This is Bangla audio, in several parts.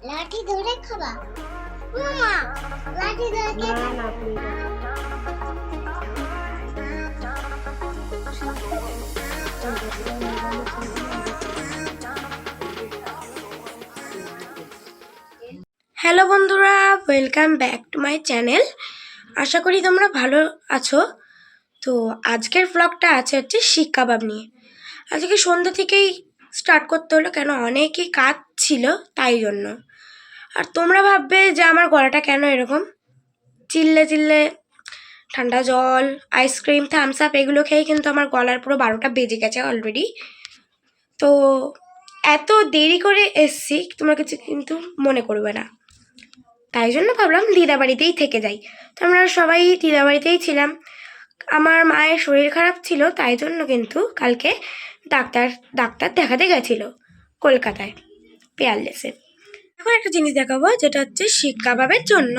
লাঠি ধরে খাবা মামা, লাঠি ধরে না না প্লিজ হ্যালো বন্ধুরা, welcome back to my channel. আশা করি তোমরা ভালো আছো। তো আজকের ব্লগটা হচ্ছে শিক কাবাব নিয়ে। আজকে সন্ধ্যা থেকেই স্টার্ট করতে হলো, কেন অনেকই কাজ ছিল তাই জন্য। আর তোমরা ভাববে যে আমার গলাটা কেন এরকম, চিল্লে চিল্লে ঠান্ডা জল, আইসক্রিম, থামস আপ এগুলো খেয়ে কিন্তু আমার গলার পুরো 12টা বেজে গেছে অলরেডি। তো এত দেরি করে এসছি, তোমরা কিছু কিন্তু মনে করবে না। তাই জন্য ভাবলাম দিদাবাড়িতেই থেকে যাই। তো আমরা সবাই দিদাবাড়িতেই ছিলাম। আমার মায়ের শরীর খারাপ ছিল, তাই জন্য কিন্তু কালকে ডাক্তার দেখাতে গেছিলো কলকাতায়, পেয়ারলেসে। এখন একটা জিনিস দেখাবো, যেটা হচ্ছে শিক কাবাবের জন্য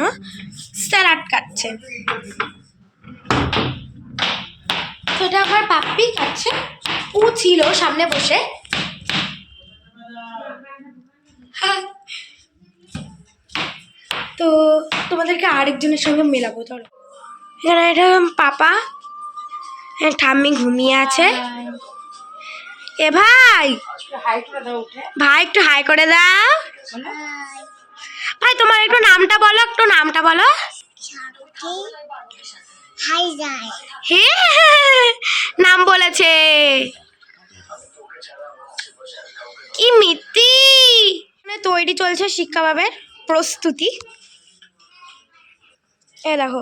স্যালাড কাটছে। সেটা আমার পাপ্পি কাটছে, ও ছিল সামনে বসে। হ্যাঁ, তো তোমাদেরকে আরেকজনের সঙ্গে মেলাবো। ধরো এখানে এটা পাপা, ঠাম্মি ঘুমিয়ে আছে। এ ভাই, ভাই একটু হাই করে দাও। ভাই তোমার একটু নামটা বলো, একটু নামটা বলো। হাই যায় হে নাম বলেছে, কি মিত্তি। তৈরি চলছে শিক কাবাবের প্রস্তুতি। এ দেখো,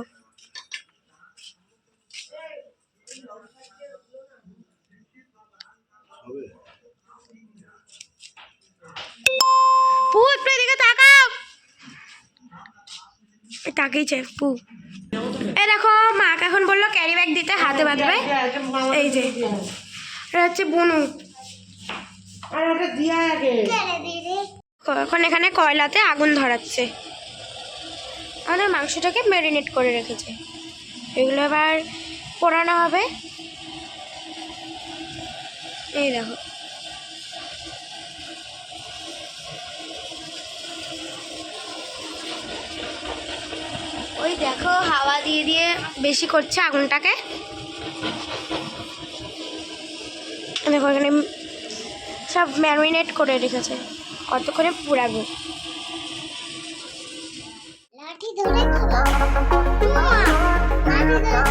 পু একটু এদিকে তাকাও। তাকিয়েছে পু। এই দেখো, মাকে এখন বললো ক্যারি ব্যাগ দিতে, হাতে বাঁধবে। এই যে এটা হচ্ছে বুনু। এখন এখানে কয়লাতে আগুন ধরাচ্ছে। আমাদের মাংসটাকে ম্যারিনেট করে রেখেছে, এগুলো এবার পোড়ানো হবে। এই দেখো, ওই দেখো হাওয়া দিয়ে দিয়ে বেশি করছে আগুনটাকে। দেখো এখানে সব ম্যারিনেট করে রেখেছে, কতক্ষণে পুরাবো। লাঠি ধরে খাবা মামা, লাঠি ধরে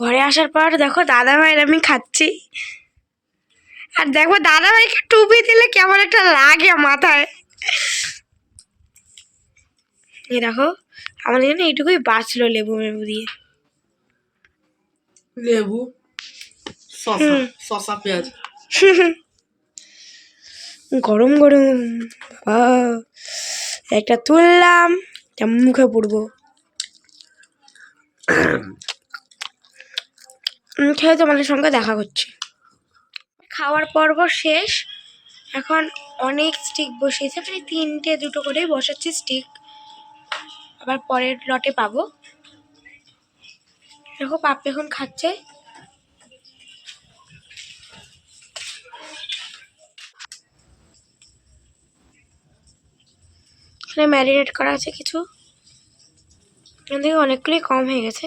ঘরে আসার পর দেখো দাদা ভাইয়ের আমি খাচ্ছি, আর দেখো দাদা ভাইকে টুপি দিলে কেমন একটা লাগে মাথায়। এই দেখো আমাদের জন্য এইটুকুই বাঁচলো লেবু মেবু দিয়ে। লেবু, শসা, পেঁয়াজ। গরম গরম বাবা, একটা তুললাম, মুখে পুড়বো। খেয়ে তোমাদের সঙ্গে দেখা করছি। খাওয়ার পর্ব শেষ, এখন অনেক স্টিক বসিয়েছে, প্রায় 3টে 2টো করেই বসাচ্ছি স্টিক, আবার পরের লটে পাবো। দেখো পাপ্পি এখন খাচ্ছে। এখানে ম্যারিনেট করা আছে কিছু, এখান থেকে অনেকগুলোই কম হয়ে গেছে।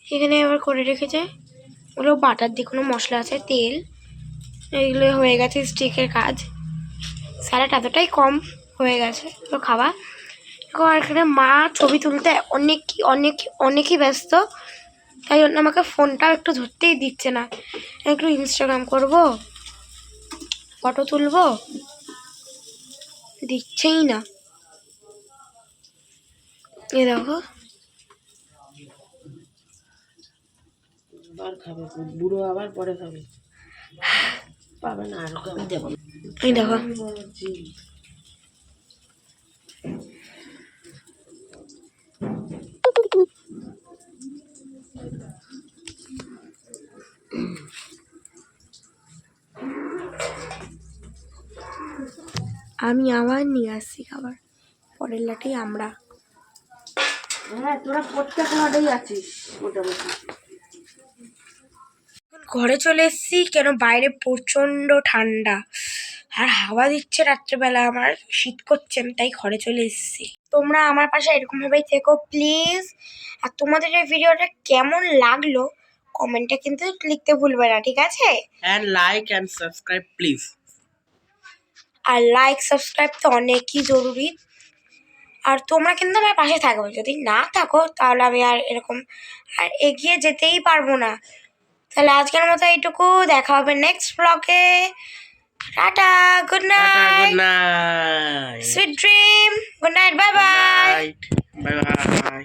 এখানে আবার করে রেখেছে ওগুলো বাটার দিয়ে কোনো মশলা আছে, তেল, এইগুলো হয়ে গেছে স্টিকের কাজ। স্যালাড এতটাই কম হয়ে গেছে তো খাওয়া। আর এখানে মা ছবি তুলতে অনেকই ব্যস্ত, তাই জন্য আমাকে ফোনটাও একটু ধরতেই দিচ্ছে না। একটু ইনস্টাগ্রাম করবো, ফটো তুলবো, দিচ্ছেই না। এ দেখো আবার খাবে, বুড়ো আবার পরে খাবে, পাবে না আর আমি দেবো না। এই দেখো আমি বলছি আমি আবার নিয়ে আসছি খাবার, পরের লাটেই আমরা। হ্যাঁ, তোরা প্রত্যেক লটেই আছিস মোটামুটি। ঘরে চলে এসেছি, কেন বাইরে প্রচন্ড ঠান্ডা আর হাওয়া দিচ্ছে রাত্রেবেলা, আমার শীত করছে, আমি তাই ঘরে চলে এসেছি। তোমরা আমার পাশে এরকম ভাবেই থেকো প্লিজ। আর তোমাদের এই ভিডিওটা কেমন লাগলো কমেন্টে কিন্তু লিখতে ভুলবে না, ঠিক আছে? And like and subscribe please. আর লাইক সাবস্ক্রাইব তো অনেকই জরুরি। আর তোমরা কিন্তু আমার পাশে থাকবে, যদি না থাকো তাহলে আমি আর এরকম আর এগিয়ে যেতেই পারবো না। তাহলে আজকের মতো এইটুকু, দেখা হবে নেক্সট ব্লগে। Tata, good Tata, night, good night. Sweet dream, good night, bye bye. Night. Bye bye.